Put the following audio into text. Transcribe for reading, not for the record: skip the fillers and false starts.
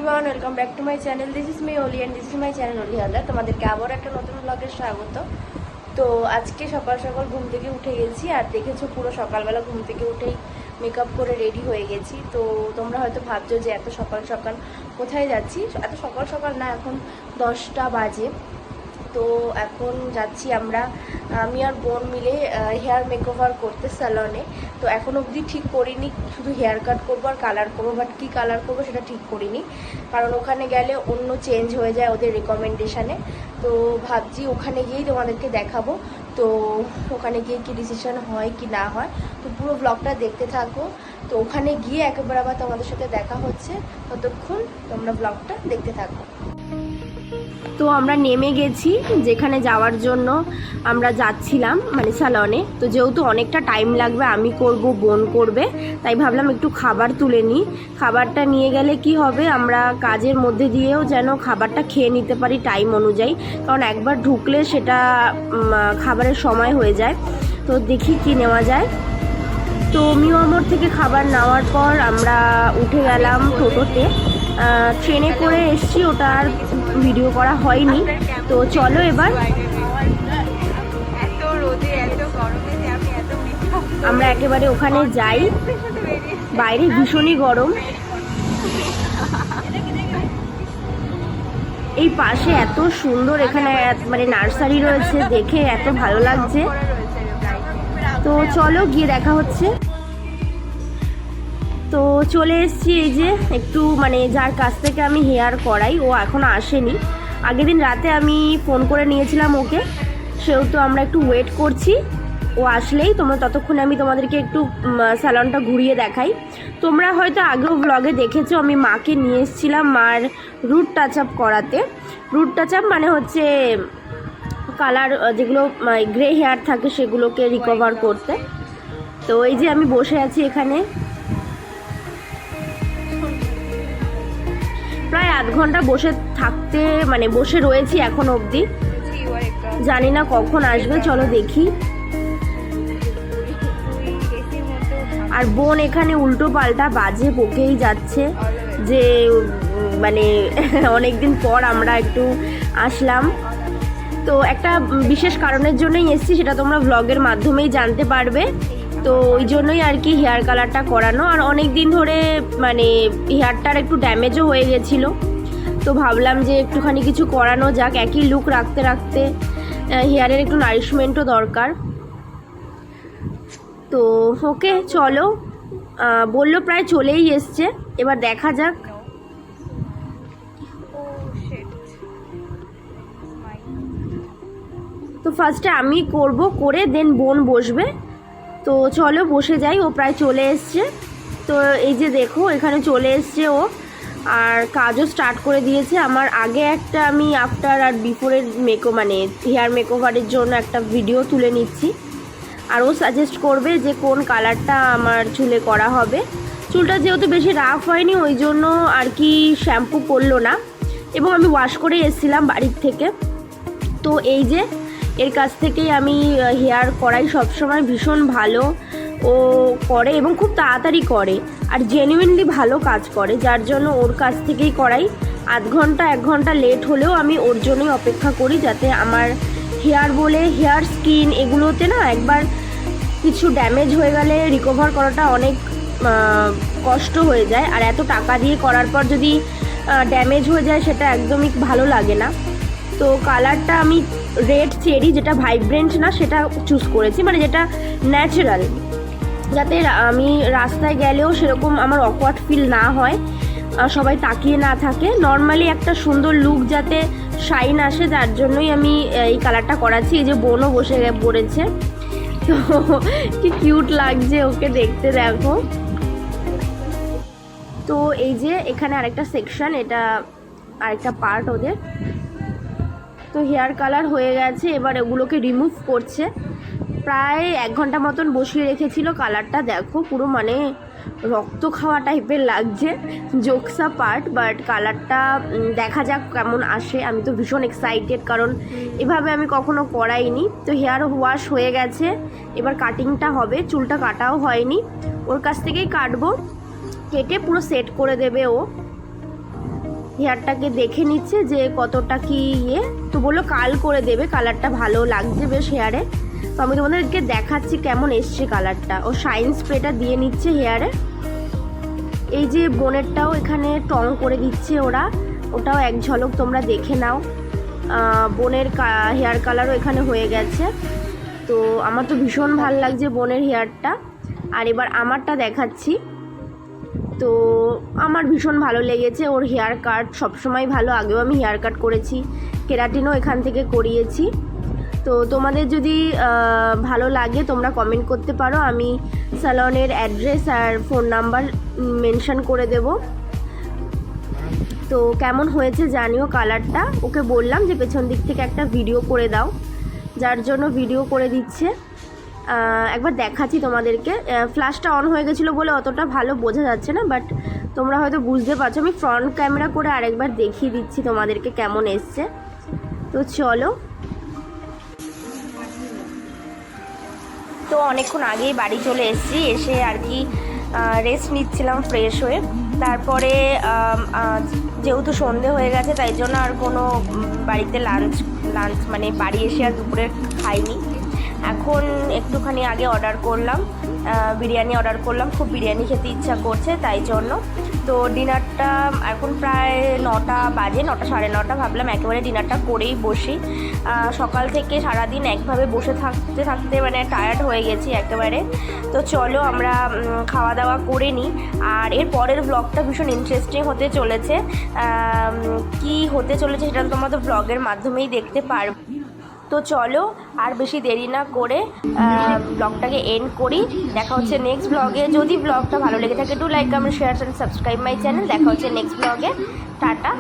Everyone, welcome back to my channel. This is me Oli and this is my channel Oli Haldar. তোমাদেরকে আবার একটা নতুন ব্লগে স্বাগত। তো আজকে সকাল সকাল ঘুম থেকে উঠে গেছি, আর দেখেছো পুরো সকালবেলা ঘুম থেকে উঠেই মেকআপ করে রেডি হয়ে গেছি। তো তোমরা হয়তো ভাবছো যে এত সকাল সকাল কোথায় যাচ্ছি। এত সকাল সকাল না, এখন 10টা বাজে। তো এখন যাচ্ছি আমরা, আমি আর বোন মিলে হেয়ার মেকওভার করতে স্যালনে। তো এখন অবধি ঠিক করিনি, শুধু হেয়ার কাট করবো আর কালার করবো, বাট কী কালার করবো সেটা ঠিক করিনি, কারণ ওখানে গেলে অন্য চেঞ্জ হয়ে যায় ওদের রিকমেন্ডেশানে। তো ভাবছি ওখানে গিয়েই তোমাদেরকে দেখাবো। তো ওখানে গিয়ে কি ডিসিশন হয় কি না হয়, তো পুরো ব্লগটা দেখতে থাকো। তো ওখানে গিয়ে একেবারে আবার তোমাদের সাথে দেখা হচ্ছে, ততক্ষণ তোমরা ব্লগটা দেখতে থাকো। তো আমরা নেমে গেছি যেখানে যাওয়ার জন্য আমরা যাচ্ছিলাম, মানে স্যালনে। তো যেহেতু অনেকটা টাইম লাগবে, আমি করব, বোন করবে, তাই ভাবলাম একটু খাবার তুলে নিই। খাবারটা নিয়ে গেলে কি হবে, আমরা কাজের মধ্যে দিয়েও যেন খাবারটা খেয়ে নিতে পারি টাইম অনুযায়ী, কারণ একবার ঢুকলে সেটা খাবারের সময় হয়ে যায়। তো দেখি কি নেওয়া যায়। তো মিও মোড় থেকে খাবার নেওয়ার পর আমরা উঠে গেলাম টোটোতে। ট্রেনে করে এসছি, ওটা আর ভিডিও করা হয়নি। তো চলো এবার আমরা একেবারে ওখানে যাই। বাইরে ভীষণই গরম। এই পাশে এত সুন্দর এখানে মানে নার্সারি রয়েছে, দেখে এত ভালো লাগছে। তো চলো গিয়ে দেখা হচ্ছে। তো চলে এসেছি, এই যে একটু মানে যার কাছ থেকে আমি হেয়ার করাই, ও এখনও আসেনি। আগের দিন রাতে আমি ফোন করে নিয়েছিলাম ওকে, সেহেতু আমরা একটু ওয়েট করছি। ও আসলেই ততক্ষণে আমি তোমাদেরকে একটু স্যালনটা ঘুরিয়ে দেখাই। তোমরা হয়তো আগেও ব্লগে দেখেছো, আমি মাকে নিয়ে এসেছিলাম মার রুট টাচ আপ করাতে। রুট টাচ আপ মানে হচ্ছে কালার, যেগুলো গ্রে হেয়ার থাকে সেগুলোকে রিকভার করতে। তো এই যে আমি বসে আছি এখানে, প্রায় আধ ঘন্টা বসে থাকতে মানে বসে রয়েছি এখন অবধি, জানি না কখন আসবে, চলো দেখি। আর বোন এখানে উল্টো পাল্টা বাজে বকেই যাচ্ছে যে মানে অনেকদিন পর আমরা একটু আসলাম। তো একটা বিশেষ কারণের জন্যই এসেছি, সেটা তোমরা ব্লগের মাধ্যমেই জানতে পারবে। তো ওই জন্যই আর কি হেয়ার কালারটা করানো। আর অনেক দিন ধরে মানে হেয়ারটার একটু ড্যামেজও হয়ে গেছিলো, তো ভাবলাম যে একটুখানি কিছু করানো যাক। একই লুক রাখতে রাখতে হেয়ারের একটু নারিশমেন্টও দরকার। তো ওকে চলো, বললো প্রায় চলেই এসছে, এবার দেখা যাক। তো ফার্স্টে আমি করব, করে দেন বোন বসবে। তো চলো বসে যাই, ও প্রায় চলে এসছে। তো এই যে দেখো এখানে চলে এসছে ও, আর কাজও স্টার্ট করে দিয়েছে। আমার আগে একটা আমি আফটার আর বিফোরের মানে হেয়ার মেকওভারের জন্য একটা ভিডিও তুলে নিচ্ছি, আর ও সাজেস্ট করবে যে কোন কালারটা আমার চুলে করা হবে। চুলটা যেহেতু বেশি রাফ হয়নি, ওই জন্য আর কি শ্যাম্পু করলো না, এবং আমি ওয়াশ করে এসেছিলাম বাড়ির থেকে। তো এই যে এর কাছ থেকেই আমি হেয়ার করাই সবসময়, ভীষণ ভালো ও করে এবং খুব তাড়াতাড়ি করে, আর জেনুইনলি ভালো কাজ করে, যার জন্য ওর কাছ থেকেই করাই। আধ ঘন্টা 1 ঘন্টা লেট হলেও আমি ওর জন্যই অপেক্ষা করি, যাতে আমার হেয়ার বলে হেয়ার স্কিন এগুলোতে না একবার কিছু ড্যামেজ হয়ে গেলে রিকভার করাটা অনেক কষ্ট হয়ে যায়। আর এত টাকা দিয়ে করার পর যদি ড্যামেজ হয়ে যায়, সেটা একদমই ভালো লাগে না। তো কালারটা আমি রেড চেরি, যেটা ভাইব্রেন্ট না, সেটা চুজ করেছি, মানে যেটা ন্যাচারাল, যাতে আমি রাস্তায় গেলেও সেরকম আমার অকওয়ার্ড ফিল না হয়, সবাই তাকিয়ে না থাকে, নর্মালি একটা সুন্দর লুক যাতে শাইন আসে, যার জন্যই আমি এই কালারটা করাচ্ছি। এই যে বোনও বসে পড়েছে, তো কি কিউট লাগছে ওকে দেখতে, দেখো। তো এই যে এখানে আরেকটা সেকশন, এটা আরেকটা পার্ট ওদের। তো হেয়ার কালার হয়ে গেছে, এবার ওগুলোকে রিমুভ করছে। প্রায় 1 ঘন্টা মতন বসিয়ে রেখেছিল। কালারটা দেখো পুরো মানে রক্ত খাওয়া টাইপের লাগছে, জোকসা পার্ট, বাট কালারটা দেখা যাক কেমন আসে। আমি তো ভীষণ এক্সাইটেড, কারণ এভাবে আমি কখনো করাইনি। তো হেয়ার ওয়াশ হয়ে গেছে, এবার কাটিংটা হবে। চুলটা কাটাও হয়নি, ওর কাছ থেকেই কাটবো, কেটে পুরো সেট করে দেবে ও। হেয়ারটাকে দেখে নিচ্ছে যে কতটা কি ইয়ে। তো বললো কাল করে দেবে, কালারটা ভালো লাগছে বেশ হেয়ারে। তো আমি তোমাদেরকে দেখাচ্ছি কেমন এসছে কালারটা। ও শাইন স্প্রেটা দিয়ে নিচ্ছে হেয়ারে। এই যে বোনেরটাও এখানে টং করে দিচ্ছে ওরা, ওটাও এক ঝলক তোমরা দেখে নাও। বোনের হেয়ার কালারও এখানে হয়ে গেছে। তো আমার তো ভীষণ ভালো লাগছে বোনের হেয়ারটা। আর এবার আমারটা দেখাচ্ছি। তো আমার ভীষণ ভালো লেগেছে ওর হেয়ার কাট, সবসময় ভালো। আগেও আমি হেয়ার কাট করেছি, কেরাটিনও এখান থেকে করিয়েছি। তো তোমাদের যদি ভালো লাগে তোমরা কমেন্ট করতে পারো, আমি স্যালনের অ্যাড্রেস আর ফোন নাম্বার মেনশন করে দেব। তো কেমন হয়েছে জানিও কালারটা। ওকে বললাম যে পেছন দিক থেকে একটা ভিডিও করে দাও, যার জন্য ভিডিও করে দিচ্ছে। একবার দেখাচ্ছি তোমাদেরকে। ফ্ল্যাশটা অন হয়ে গেছিলো বলে অতটা ভালো বোঝা যাচ্ছে না, বাট তোমরা হয়তো বুঝতে পারছো। আমি ফ্রন্ট ক্যামেরা করে আরেকবার দেখিয়ে দিচ্ছি তোমাদেরকে কেমন এসছে। তো চলো। তো অনেকক্ষণ আগেই বাড়ি চলে এসেছি, এসে আর কি রেস্ট নিচ্ছিলাম ফ্রেশ হয়ে। তারপরে যেহেতু সন্ধে হয়ে গেছে তাই জন্য আর কোনো বাড়িতে লাঞ্চ মানে বাড়ি এসে আর দুপুরে খাইনি। এখন একটুখানি আগে অর্ডার করলাম, বিরিয়ানি অর্ডার করলাম। খুব বিরিয়ানি খেতে ইচ্ছা করছে তাই জন্য। তো ডিনারটা এখন প্রায় 9টা বাজে, 9টা সাড়ে 9টা। ভাবলাম একেবারে ডিনারটা করেই বসি। সকাল থেকে সারাদিন একভাবে বসে থাকতে থাকতে মানে টায়ার্ড হয়ে গেছি একেবারে। তো চলো আমরা খাওয়া দাওয়া করে নিই। আর এর পরের ব্লগটা ভীষণ ইন্টারেস্টিং হতে চলেছে। কি হতে চলেছে সেটা তোমাদের ব্লগের মাধ্যমেই দেখতে পারবে। তো চলো আর বেশি দেরি না করে ব্লগটাকে এন্ড করি। দেখা হচ্ছে নেক্সট ব্লগে। যদি ব্লগটা ভালো লেগে থাকে do like, comment, share and subscribe my channel. দেখা হচ্ছে নেক্সট ব্লগে। টাটা।